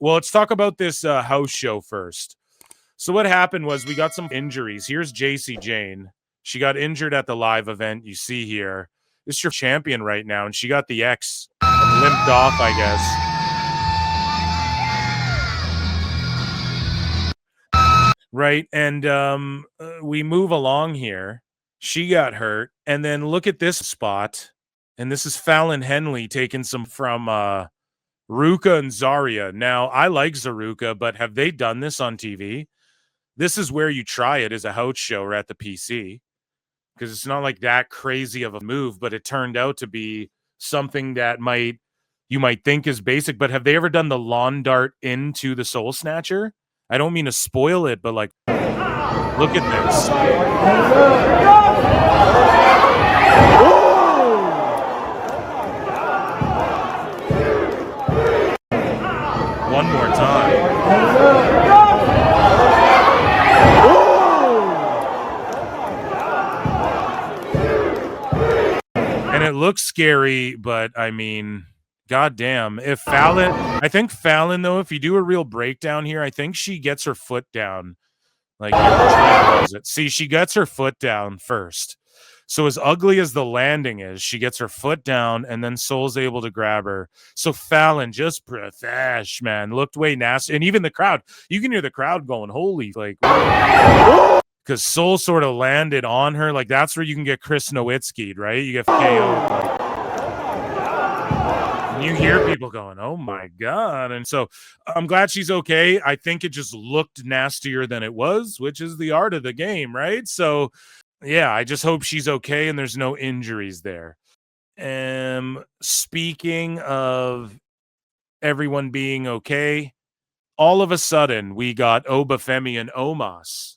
Well, let's talk about this house show first. So what happened was we got some injuries. Here's JC Jane. She got injured at the live event you see here. This is your champion right now, and she got the X and limped off, I guess. Right, and we move along here. She got hurt, and then look at this spot. And this is Fallon Henley taking some from Ruka and Zarya. Now, I like Zaruka, but have they done this on TV? This is where you try it as a house show or at the PC, because it's not like that crazy of a move, but it turned out to be something that you might think is basic. But have they ever done the lawn dart into the Soul Snatcher? I don't mean to spoil it, but like, look at this. One more time. And it looks scary, but I mean, goddamn. If Fallon, I think Fallon, though, if you do a real breakdown here, I think she gets her foot down. Like, see, she gets her foot down first. So as ugly as the landing is, she gets her foot down, and then Soul's able to grab her. So Fallon, just profesh, man, looked way nasty. And even the crowd, you can hear the crowd going, holy, like, because Soul sort of landed on her. Like, that's where you can get Chris Nowitzki'd, right? You get KO'd, like, and you hear people going, oh my God. And so I'm glad she's okay. I think it just looked nastier than it was, which is the art of the game, right? So yeah, I just hope she's okay and there's no injuries there. Speaking of everyone being okay, all of a sudden we got Oba, Femi, and Omos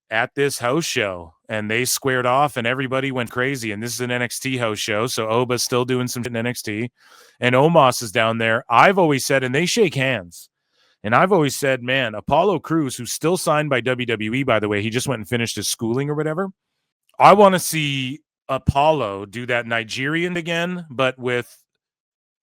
at this house show, and they squared off and everybody went crazy. And this is an NXT house show, so Oba's still doing some shit in NXT, and Omos is down there. I've always said, and they shake hands. And I've always said, man, Apollo Crews, who's still signed by WWE, by the way, he just went and finished his schooling or whatever. I want to see Apollo do that Nigerian again, but with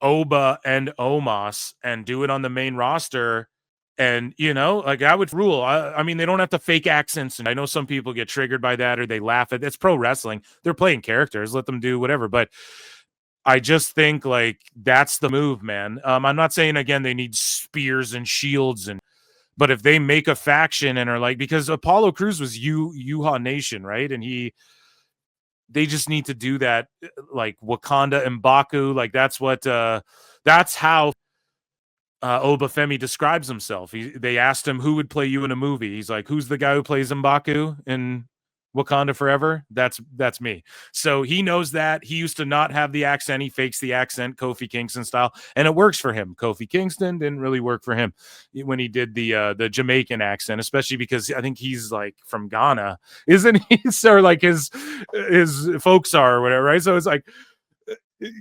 Oba and Omos, and do it on the main roster. And, you know, like, I would rule. I mean, they don't have to fake accents. And I know some people get triggered by that or they laugh at it. It's pro wrestling. They're playing characters. Let them do whatever. But I just think, like, that's the move, man. I'm not saying, again, they need spears and shields, but if they make a faction and are like, because Apollo Crews was Yuha Nation, right? And they just need to do that, like Wakanda and M'Baku. Like, that's how Oba Femi describes himself. They asked him who would play you in a movie. He's like, who's the guy who plays M'Baku in Wakanda Forever? That's me. So he knows that. He used to not have the accent. He fakes the accent, Kofi Kingston style, and it works for him. Kofi Kingston didn't really work for him when he did the Jamaican accent, especially because I think he's like from Ghana, isn't he? So like his folks are or whatever, right? So it's like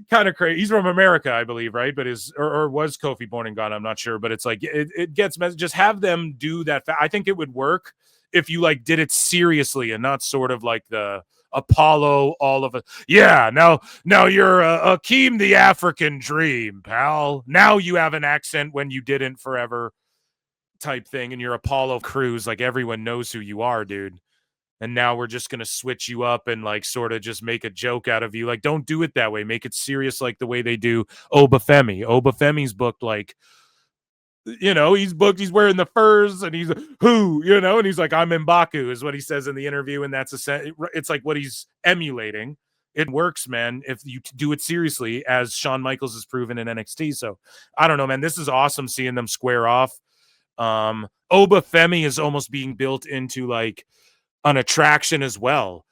kind of crazy. He's from America, I believe, right? But or was Kofi born in Ghana? I'm not sure, but it's like it gets just have them do that. I think it would work if you like did it seriously and not sort of like the Apollo, all of it. Yeah, now you're Akeem the African Dream, pal. Now you have an accent when you didn't forever type thing, and you're Apollo Crews. Like, everyone knows who you are, dude. And now we're just going to switch you up and like sort of just make a joke out of you. Like, don't do it that way. Make it serious like the way they do Oba Femi. Oba Femi's booked like, you know, he's booked, he's wearing the furs and he's who, you know, and he's like, I'm M'Baku is what he says in the interview. And that's it's like what he's emulating. It works, man, if you do it seriously, as Shawn Michaels has proven in NXT. So I don't know, man, this is awesome seeing them square off. Oba Femi is almost being built into like an attraction as well.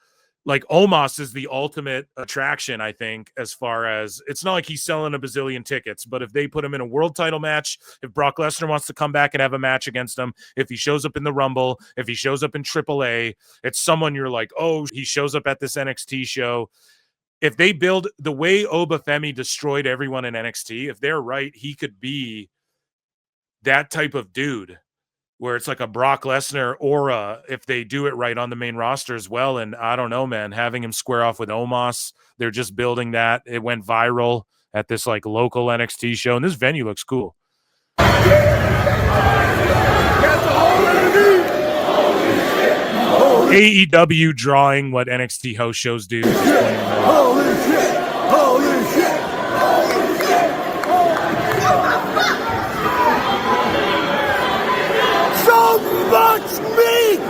Like, Omos is the ultimate attraction, I think, as far as it's not like he's selling a bazillion tickets, but if they put him in a world title match, if Brock Lesnar wants to come back and have a match against him, if he shows up in the Rumble, if he shows up in AAA, it's someone you're like, oh, he shows up at this NXT show. If they build the way Oba Femi destroyed everyone in NXT, if they're right, he could be that type of dude, where it's like a Brock Lesnar aura if they do it right on the main roster as well. And I don't know, man, having him square off with Omos, they're just building that. It went viral at this like local NXT show, and this venue looks cool. AEW drawing what NXT house shows do. Holy shit! Holy shit! So much meat!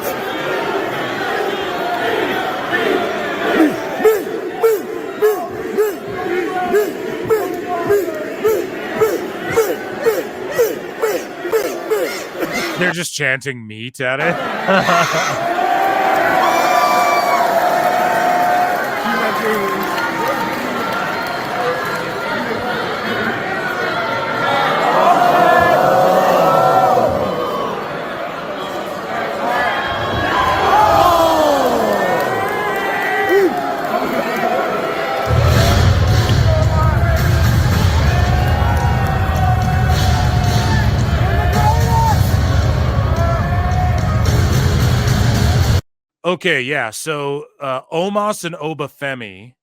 They're just chanting meat at it. Okay, yeah. So Omos and Femi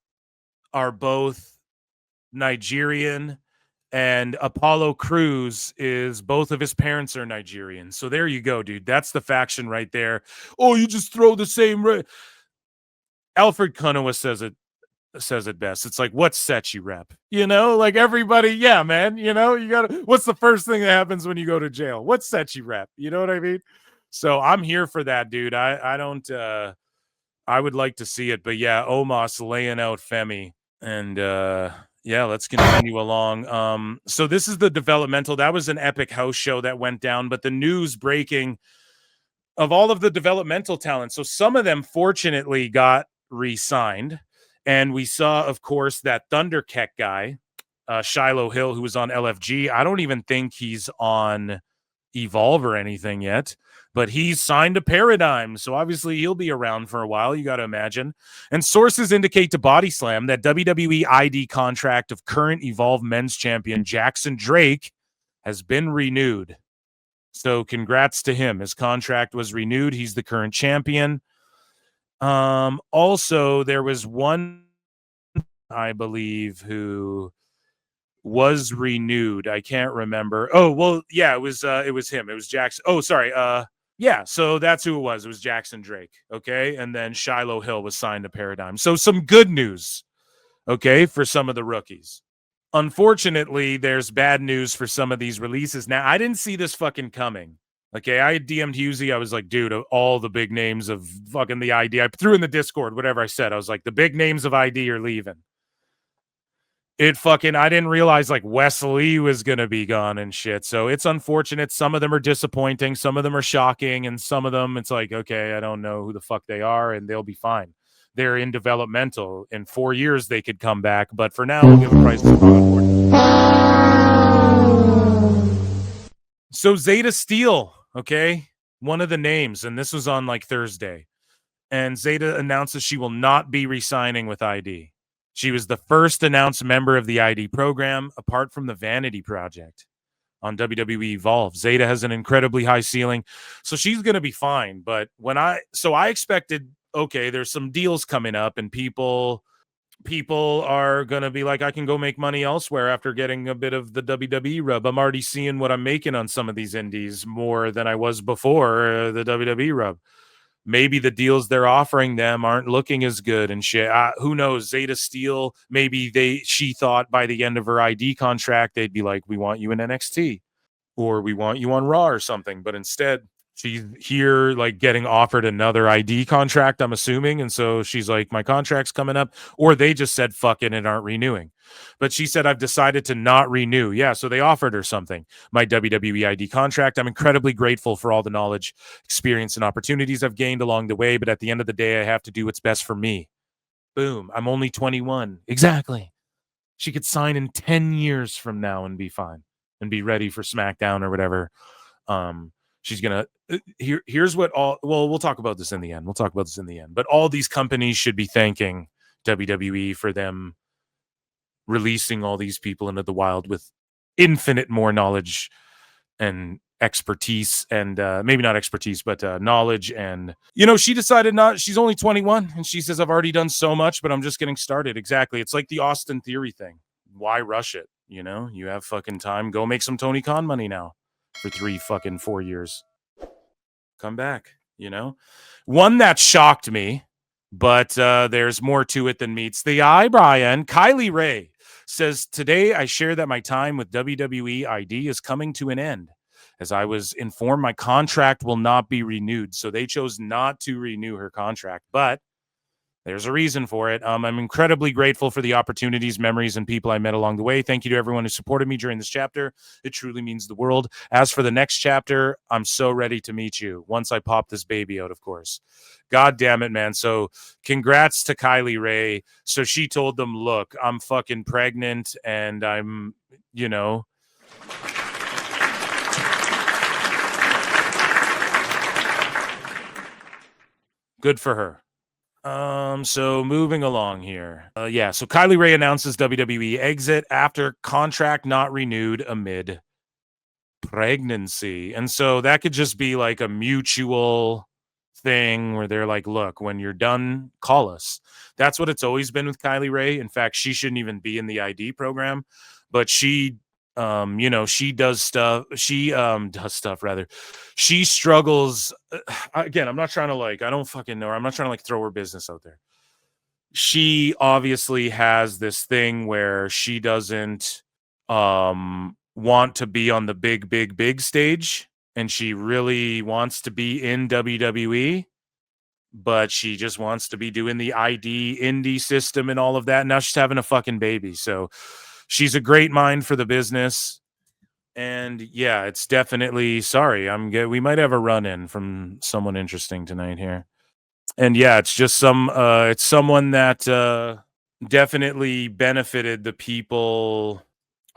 are both Nigerian, and Apollo Crews is both of his parents are Nigerian. So there you go, dude. That's the faction right there. Oh, you just throw the same. Alfred Kunawa says it best. It's like, what set you rep? You know, like everybody, yeah, man. You know, you gotta. What's the first thing that happens when you go to jail? What set you rep? You know what I mean? So I'm here for that, dude. I don't. I would like to see it, but yeah, Omos laying out Femi, and yeah, let's continue along. So this is the developmental. That was an epic house show that went down, but the news breaking of all of the developmental talent. So some of them fortunately got re-signed, and we saw, of course, that Thundercat guy, Shiloh Hill, who was on LFG. I don't even think he's on Evolve or anything yet, but he's signed to Paradigm, so obviously he'll be around for a while, you got to imagine. And sources indicate to Body Slam that WWE ID contract of current Evolve men's champion Jackson Drake has been renewed. So congrats to him. His contract was renewed. He's the current champion. Also, there was one, I believe, who was renewed. I can't remember. Oh, well, yeah, it was him. It was Jackson. Oh, sorry. Yeah, so that's who it was. It was Jackson Drake. Okay. And then Shiloh Hill was signed to Paradigm. So some good news, okay, for some of the rookies. Unfortunately, there's bad news for some of these releases. Now, I didn't see this fucking coming. Okay, I DM'd Husey. I was like, dude, all the big names of fucking the ID. I threw in the Discord, whatever I said. I was like, the big names of ID are leaving. I didn't realize like Wes Lee was going to be gone and shit. So it's unfortunate. Some of them are disappointing. Some of them are shocking. And some of them, it's like, okay, I don't know who the fuck they are and they'll be fine. They're in developmental. In 4 years, they could come back. But for now, we'll give a price to So Zayda Steel, okay, one of the names. And this was on like Thursday. And Zayda announces she will not be re-signing with ID. She was the first announced member of the ID program, apart from the Vanity Project on WWE Evolve. Zayda has an incredibly high ceiling, so she's going to be fine. But I expected, okay, there's some deals coming up, and people are going to be like, I can go make money elsewhere after getting a bit of the WWE rub. I'm already seeing what I'm making on some of these indies more than I was before the WWE rub. Maybe the deals they're offering them aren't looking as good and shit. Who knows? Zayda Steel, maybe she thought by the end of her ID contract, they'd be like, we want you in NXT or we want you on Raw or something. But instead, she's here like getting offered another ID contract, I'm assuming. And so she's like, my contract's coming up. Or they just said, fuck it, and aren't renewing. But she said, I've decided to not renew. Yeah, so they offered her something. My WWE ID contract. I'm incredibly grateful for all the knowledge, experience, and opportunities I've gained along the way. But at the end of the day, I have to do what's best for me. Boom. I'm only 21. Exactly. She could sign in 10 years from now and be fine and be ready for SmackDown or whatever. She's going to here's what we'll talk about this in the end. But all these companies should be thanking WWE for them releasing all these people into the wild with infinite more knowledge and expertise and maybe not expertise, but knowledge. And, she decided she's only 21 and she says, I've already done so much, but I'm just getting started. Exactly. It's like the Austin Theory thing. Why rush it? You have fucking time. Go make some Tony Khan money now. for 4 years. Come back, you know? One that shocked me, but there's more to it than meets the eye, Brian. Kylie Ray says, today I share that my time with WWE ID is coming to an end. As I was informed, my contract will not be renewed. So they chose not to renew her contract, but there's a reason for it. I'm incredibly grateful for the opportunities, memories, and people I met along the way. Thank you to everyone who supported me during this chapter. It truly means the world. As for the next chapter, I'm so ready to meet you once I pop this baby out, of course. God damn it, man. So congrats to Kylie Ray. So she told them, look, I'm fucking pregnant and I'm, you know, good for her. So moving along here. So Kylie Ray announces WWE exit after contract not renewed amid pregnancy. And so that could just be like a mutual thing where they're like, look, when you're done, call us. That's what it's always been with Kylie Ray. In fact, she shouldn't even be in the ID program, but she she does stuff. She does stuff rather. She struggles. Again, I'm not trying to I don't fucking know her. I'm not trying to throw her business out there. She obviously has this thing where she doesn't want to be on the big stage, and she really wants to be in WWE, but she just wants to be doing the ID indie system and all of that. Now she's having a fucking baby. So she's a great mind for the business. And yeah, it's definitely we might have a run-in from someone interesting tonight here. And yeah, it's just it's someone that definitely benefited the people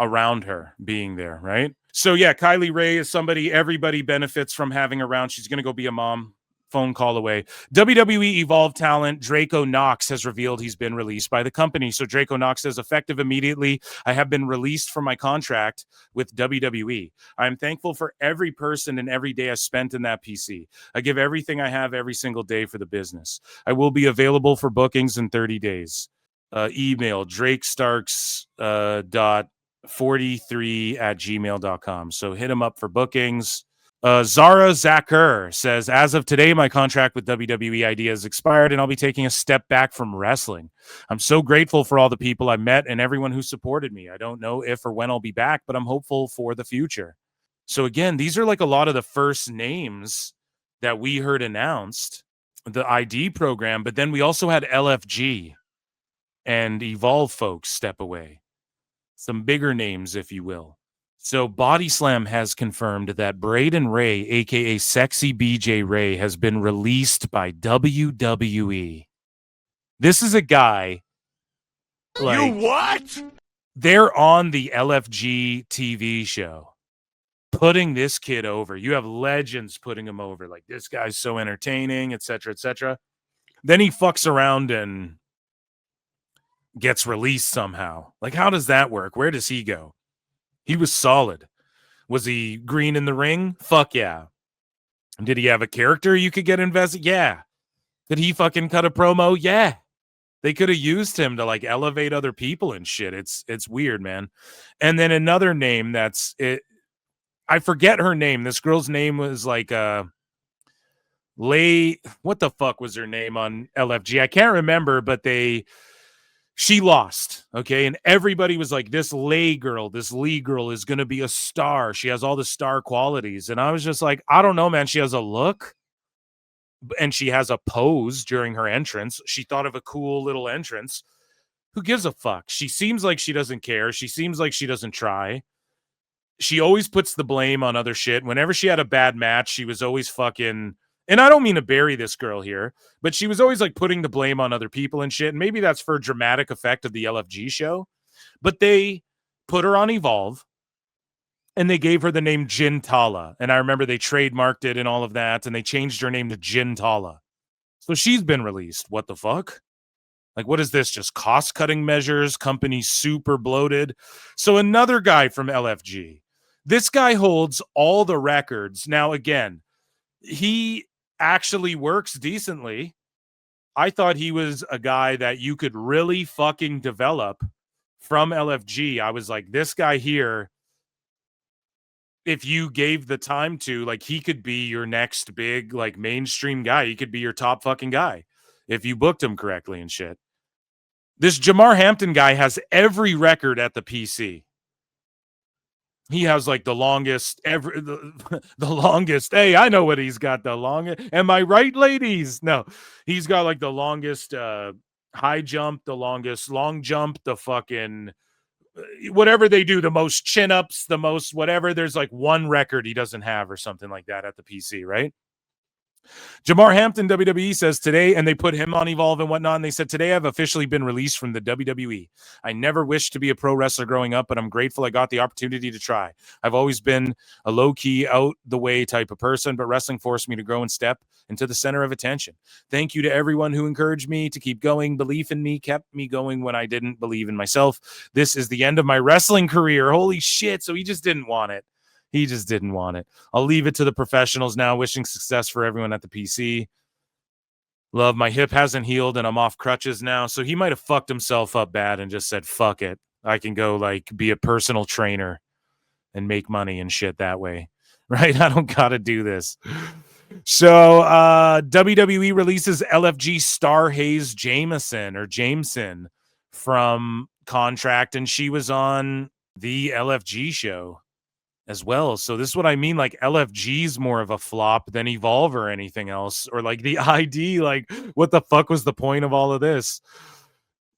around her being there, right? So yeah, Kylie Ray is somebody everybody benefits from having around. She's going to go be a mom. Phone call away. WWE Evolve talent Draco Knox has revealed he's been released by the company. So Draco Knox says, effective immediately, I have been released from my contract with WWE. I am thankful for every person and every day I spent in that PC. I give everything I have every single day for the business. I will be available for bookings in 30 days. Email drakestarks dot 43@gmail.com. So hit him up for bookings. Zara Zacher says, as of today, my contract with WWE ID has expired and I'll be taking a step back from wrestling. I'm so grateful for all the people I met and everyone who supported me. I don't know if or when I'll be back, but I'm hopeful for the future. So again, these are a lot of the first names that we heard announced, the ID program, but then we also had LFG and Evolve folks step away. Some bigger names, if you will. So Body Slam has confirmed that Braden Ray, aka Sexy BJ Ray, has been released by WWE. This is a guy. You what? They're on the LFG TV show, putting this kid over. You have legends putting him over. Like, this guy's so entertaining, etc., etc. Then he fucks around and gets released somehow. Like, how does that work? Where does he go? He was solid. Was he green in the ring? Fuck yeah. Did he have a character you could get invested? Yeah. Did he fucking cut a promo? Yeah. They could have used him to elevate other people and shit. It's weird, man. And then another name that's it. I forget her name. This girl's name was Lay. What the fuck was her name on LFG? I can't remember, but she lost, okay? And everybody was like, this Lee girl is going to be a star. She has all the star qualities. And I was just like, I don't know, man. She has a look and she has a pose during her entrance. She thought of a cool little entrance. Who gives a fuck? She seems like she doesn't care. She seems like she doesn't try. She always puts the blame on other shit. Whenever she had a bad match, she was always fucking... And I don't mean to bury this girl here, but she was always putting the blame on other people and shit. And maybe that's for dramatic effect of the LFG show. But they put her on Evolve and they gave her the name Jintala. And I remember they trademarked it and all of that. And they changed her name to Jintala. So she's been released. What the fuck? What is this? Just cost-cutting measures? Company super bloated? So another guy from LFG. This guy holds all the records. Now, again, he actually works decently. I thought he was a guy that you could really fucking develop from LFG. I was like, this guy here if you gave the time to, like, he could be your next big, like, mainstream guy. He could be your top fucking guy if you booked him correctly and shit. This Jamar Hampton guy has every record at the PC. He has like the longest ever, the longest. Hey, I know what he's got. The longest. Am I right, ladies? No, he's got like the longest high jump, the longest long jump, the fucking whatever they do, the most chin ups, the most whatever. There's like one record he doesn't have or something like that at the PC, right? Jamar Hampton, WWE says today, and they put him on Evolve and whatnot, and they said, today I've officially been released from the WWE. I never wished to be a pro wrestler growing up, but I'm grateful I got the opportunity to try. I've always been a low-key, out-the-way type of person, but wrestling forced me to grow and step into the center of attention. Thank you to everyone who encouraged me to keep going. Belief in me kept me going when I didn't believe in myself. This is the end of my wrestling career. Holy shit. So he just didn't want it. He just didn't want it. I'll leave it to the professionals now. Wishing success for everyone at the PC. Love, my hip hasn't healed and I'm off crutches now. So he might have fucked himself up bad and just said, fuck it. I can go like be a personal trainer and make money and shit that way. Right? I don't got to do this. So WWE releases LFG star Hayes Jameson from contract, and she was on the LFG show as well. So this is what I mean. Like LFG's more of a flop than Evolve or anything else, or like the ID. Like, what the fuck was the point of all of this?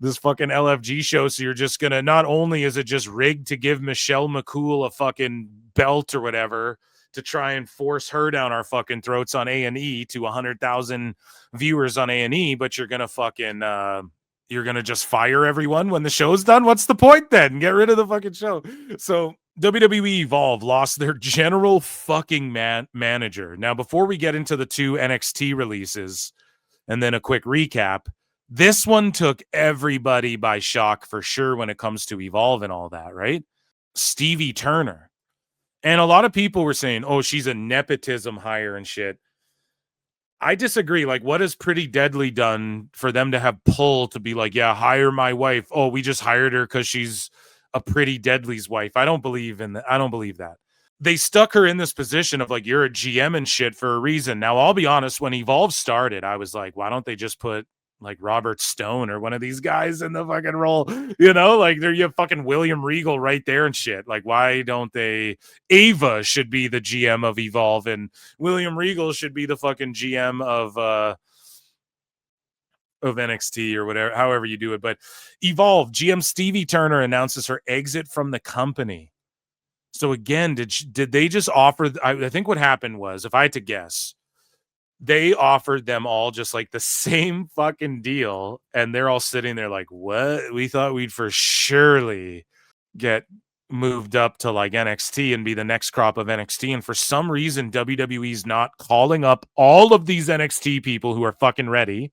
This fucking LFG show. So you're just gonna, not only is it just rigged to give Michelle McCool a fucking belt or whatever to try and force her down our fucking throats on A&E to 100,000 viewers on A&E, but you're gonna fucking you're gonna just fire everyone when the show's done. What's the point then? Get rid of the fucking show. So WWE Evolve lost their general fucking manager. Now, before we get into the 2 NXT releases and then a quick recap, this one took everybody by shock for sure when it comes to Evolve and all that, right? Stevie Turner. And a lot of people were saying, oh, she's a nepotism hire and shit. I disagree. Like, what has Pretty Deadly done for them to have pull to be like, yeah, hire my wife? Oh, we just hired her because she's a Pretty Deadly's wife. I don't believe in that. I don't believe that. They stuck her in this position of like, you're a GM and shit for a reason. Now, I'll be honest, when Evolve started, I was like, why don't they just put like Robert Stone or one of these guys in the fucking role? You know, like you have fucking William Regal right there and shit. Like, why don't they? Ava should be the GM of Evolve, and William Regal should be the fucking GM of NXT or whatever, however you do it. But Evolve, GM Stevie Turner announces her exit from the company. So again, did they just offer? I think what happened was, if I had to guess, they offered them all just like the same fucking deal, and they're all sitting there like, what? We thought we'd for surely get moved up to like NXT and be the next crop of NXT, and for some reason WWE's not calling up all of these NXT people who are fucking ready,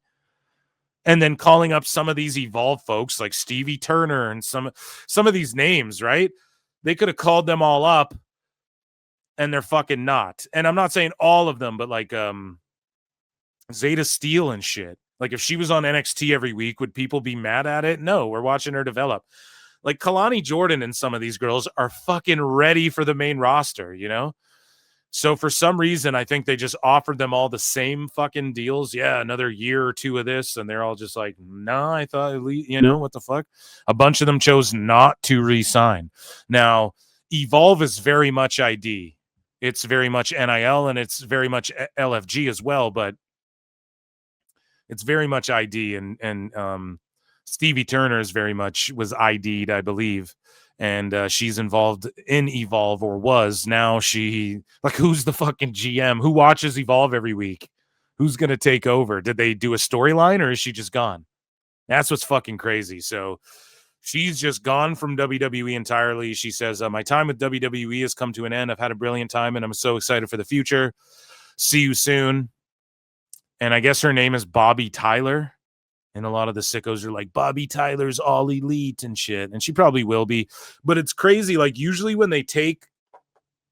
and then calling up some of these Evolve folks like Stevie Turner and some of these names, right? They could have called them all up, and they're fucking not. And I'm not saying all of them, but like Zayda Steel and shit. Like, if she was on NXT every week, would people be mad at it? No, we're watching her develop. Like, Kalani Jordan and some of these girls are fucking ready for the main roster, you know? So for some reason, I think they just offered them all the same fucking deals. Yeah, another year or two of this. And they're all just like, no, I thought, you know, what the fuck? A bunch of them chose not to re-sign. Now, Evolve is very much ID. It's very much NIL, and it's very much LFG as well, but it's very much ID. And Stevie Turner is very much was ID'd, I believe. And she's involved in Evolve, or was. Now she, like, who's the fucking GM? Who watches Evolve every week? Who's going to take over? Did they do a storyline, or is she just gone? That's what's fucking crazy. So she's just gone from WWE entirely. She says, my time with WWE has come to an end. I've had a brilliant time, and I'm so excited for the future. See you soon. And I guess her name is Bobby Tyler. And a lot of the sickos are like, Bobby Tyler's all elite and shit. And she probably will be. But it's crazy. Like, usually when they take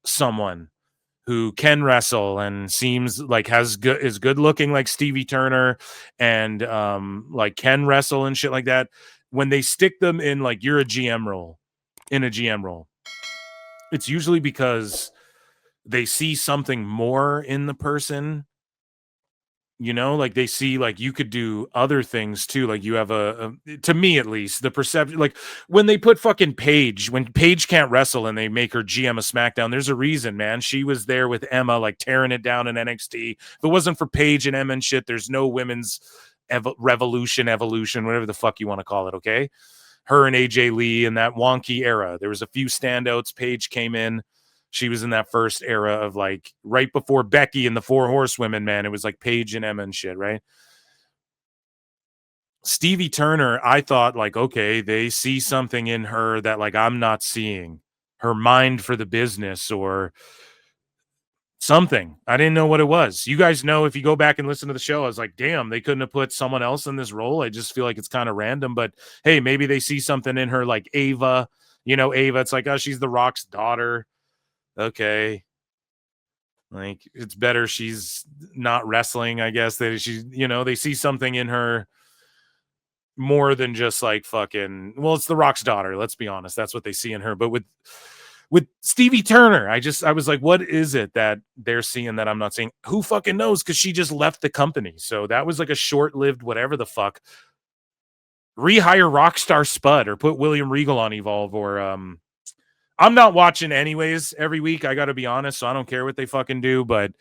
someone who can wrestle and seems like is good looking, like Stevie Turner, and like can wrestle and shit like that, when they stick them in like, you're a GM role, it's usually because they see something more in the person. Like they see like you could do other things too. Like you have to me at least, the perception, like when they put fucking Paige, when Paige can't wrestle and they make her GM of SmackDown, there's a reason, man. She was there with Emma, like tearing it down in NXT. If it wasn't for Paige and Emma and shit, there's no women's evolution, whatever the fuck you want to call it. Okay. Her and AJ Lee in that wonky era. There was a few standouts. Paige came in. She was in that first era of like right before Becky and the Four Horsewomen, man. It was like Paige and Emma and shit, right? Stevie Turner, I thought like, okay, they see something in her that like I'm not seeing. Her mind for the business or something. I didn't know what it was. You guys know, if you go back and listen to the show, I was like, damn, they couldn't have put someone else in this role. I just feel like it's kind of random, but hey, maybe they see something in her like Ava. Ava, it's like, oh, she's The Rock's daughter. Okay. Like, it's better she's not wrestling, I guess. That she's, they see something in her more than just like fucking, well, it's The Rock's daughter, let's be honest. That's what they see in her. But with Stevie Turner, I was like, what is it that they're seeing that I'm not seeing? Who fucking knows? Because she just left the company. So that was like a short-lived whatever the fuck. Rehire Rockstar Spud or put William Regal on Evolve or I'm not watching anyways every week, I gotta be honest, so I don't care what they fucking do, but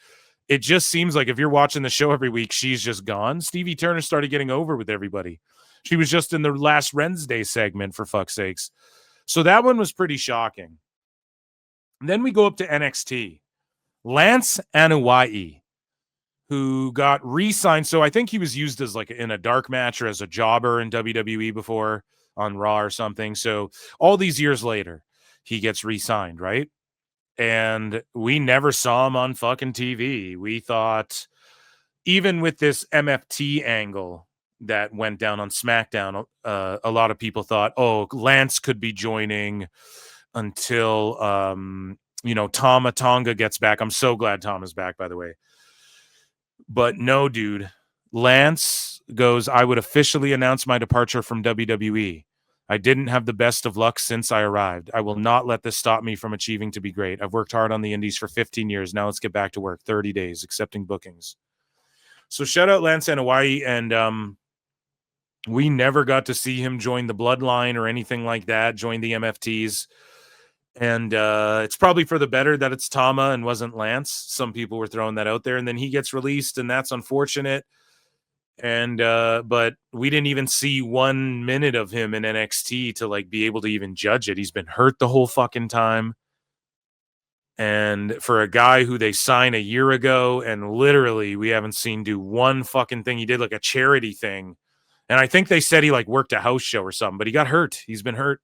it just seems like if you're watching the show every week, she's just gone. Stevie Turner started getting over with everybody. She was just in the last Wednesday segment, for fuck's sakes. So that one was pretty shocking. And then we go up to NXT. Lance Anoa'i, who got re-signed. So I think he was used as like in a dark match or as a jobber in WWE before on Raw or something. So all these years later, he gets re-signed, right? And we never saw him on fucking TV. We thought, even with this MFT angle that went down on SmackDown, a lot of people thought, oh, Lance could be joining until, Tama Tonga gets back. I'm so glad Tom is back, by the way. But no, dude. Lance goes, I would officially announce my departure from WWE. I didn't have the best of luck since I arrived. I will not let this stop me from achieving to be great. I've worked hard on the indies for 15 years. Now let's get back to work. 30 days, accepting bookings. So shout out Lance Anoa'i, and we never got to see him join the Bloodline or anything like that, join the MFTs. And it's probably for the better that it's Tama and wasn't Lance. Some people were throwing that out there, and then he gets released, and that's unfortunate. And but we didn't even see 1 minute of him in NXT to like be able to even judge it. He's been hurt the whole fucking time. And for a guy who they signed a year ago and literally we haven't seen do one fucking thing. He did like a charity thing. And I think they said he like worked a house show or something, but he got hurt. He's been hurt.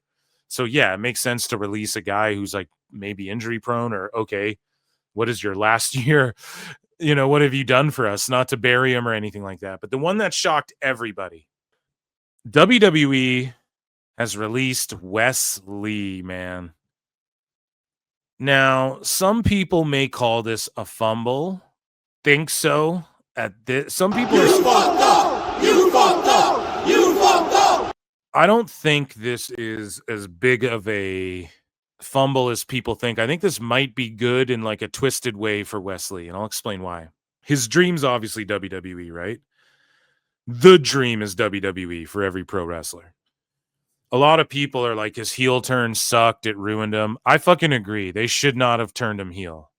So yeah, it makes sense to release a guy who's like maybe injury prone or okay, what is your last year? What have you done for us? Not to bury him or anything like that. But the one that shocked everybody, WWE has released Wes Lee, man. Now, some people may call this a fumble. Think so. Some people You fucked up! You fucked up! You fucked up! I don't think this is as big of a fumble as people think. I think this might be good in like a twisted way for Wes Lee, and I'll explain why. His dream's obviously WWE, right? The dream is WWE for every pro wrestler. A lot of people are like, his heel turn sucked, it ruined him. I fucking agree. They should not have turned him heel.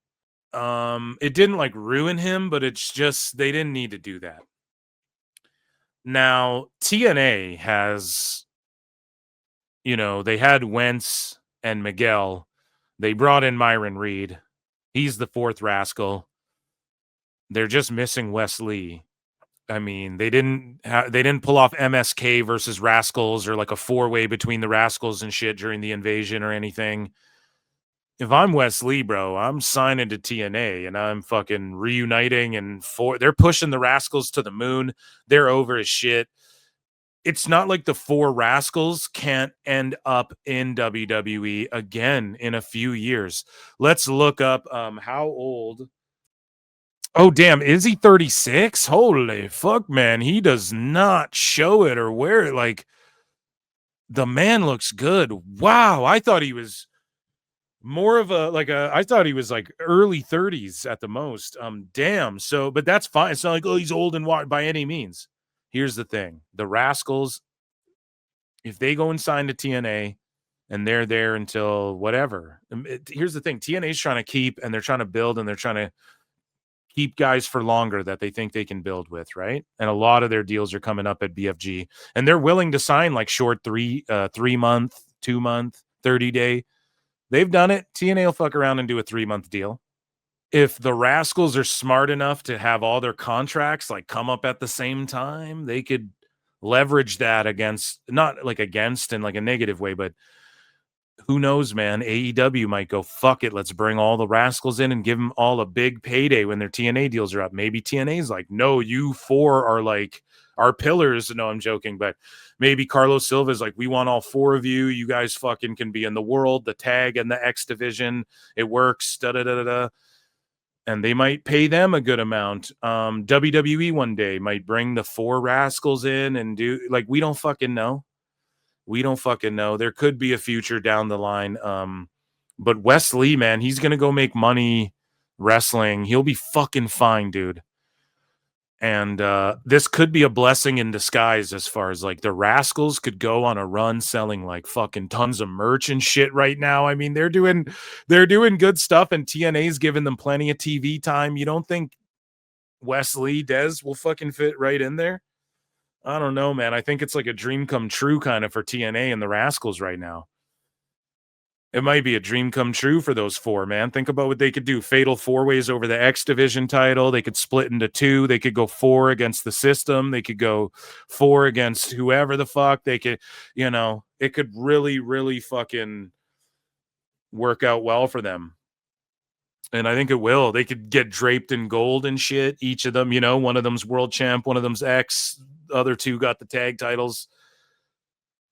It didn't like ruin him, but it's just they didn't need to do that. Now, TNA has, they had Wentz and Miguel. They brought in Myron Reed. He's the fourth rascal. They're just missing Wes Lee. I mean, they didn't pull off MSK versus Rascals or like a 4-way between the Rascals and shit during the invasion or anything. If I'm Wes Lee, bro, I'm signing to TNA and I'm fucking reuniting and they're pushing the Rascals to the moon. They're over as shit. It's not like the 4 Rascals can't end up in WWE again in a few years. Let's look up how old. Oh, damn. Is he 36? Holy fuck, man. He does not show it or wear it. Like, the man looks good. Wow. I thought he was More of I thought he was like early 30s at the most. Damn. So, but that's fine. It's not like, oh, he's old and by any means. Here's the thing. The Rascals, if they go and sign to TNA and they're there until whatever. Here's the thing. TNA's trying to keep and they're trying to build and they're trying to keep guys for longer that they think they can build with, right? And a lot of their deals are coming up at BFG and they're willing to sign like short 3-month, 2-month, 30-day. They've done it. TNA will fuck around and do a 3-month deal. If the Rascals are smart enough to have all their contracts like come up at the same time, they could leverage that against, not like against in like a negative way, but who knows, man? AEW might go, fuck it, let's bring all the Rascals in and give them all a big payday when their TNA deals are up. Maybe TNA's like, no, you four are like our pillars. No, I'm joking, but maybe Carlos Silva's like, we want all four of you. You guys fucking can be in the world, the tag and the X division. It works. Da-da-da-da-da. And they might pay them a good amount. WWE one day might bring the four Rascals in and do like, we don't fucking know. We don't fucking know. There could be a future down the line. But Wes Lee, man, he's going to go make money wrestling. He'll be fucking fine, dude. And this could be a blessing in disguise as far as like the Rascals could go on a run selling like fucking tons of merch and shit right now. I mean, they're doing good stuff and TNA's giving them plenty of TV time. You don't think Wes Lee, Dez will fucking fit right in there? I don't know, man. I think it's like a dream come true kind of for TNA and the Rascals right now. It might be a dream come true for those four, man. Think about what they could do. Fatal four-ways over the X Division title. They could split into two. They could go 4 against the system. They could go 4 against whoever the fuck. They could, it could really, really fucking work out well for them. And I think it will. They could get draped in gold and shit. Each of them, one of them's world champ, one of them's X. The other two got the tag titles.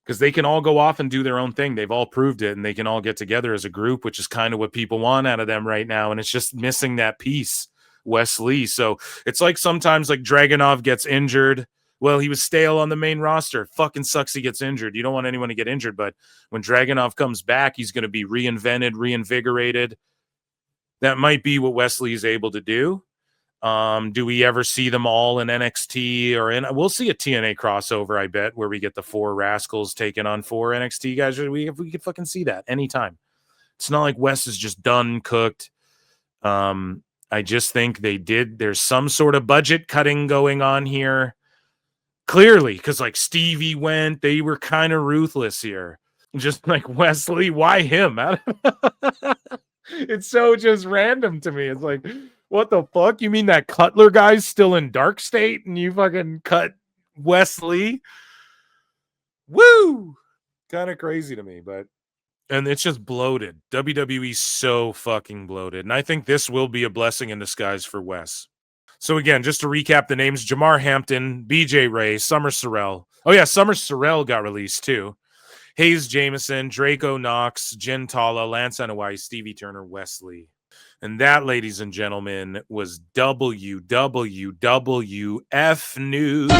Because they can all go off and do their own thing. They've all proved it, and they can all get together as a group, which is kind of what people want out of them right now. And it's just missing that piece, Wes Lee. So it's like sometimes like Dragunov gets injured. Well, he was stale on the main roster. Fucking sucks he gets injured. You don't want anyone to get injured, but when Dragunov comes back, he's going to be reinvented, reinvigorated. That might be what Wes Lee is able to do. Do we ever see them all in NXT we'll see a TNA crossover, I bet, where we get the 4 Rascals taking on 4 NXT guys. We could fucking see that anytime. It's not like Wes is just done cooked. I just think there's some sort of budget cutting going on here. Clearly, because like Stevie went, they were kind of ruthless here. Just like Wes Lee, why him? It's so just random to me. It's like, what the fuck? You mean that Cutler guy's still in Dark State and you fucking cut Wes Lee? Woo! Kind of crazy to me, and it's just bloated. WWE's so fucking bloated. And I think this will be a blessing in disguise for Wes. So again, just to recap the names, Jamar Hampton, BJ Ray, Summer Sorrell. Oh yeah, Summer Sorrell got released too. Hayes Jameson, Draco Knox, Jen Tala, Lance Anoa'i, Stevie Turner, Wes Lee. And that, ladies and gentlemen, was WWF News.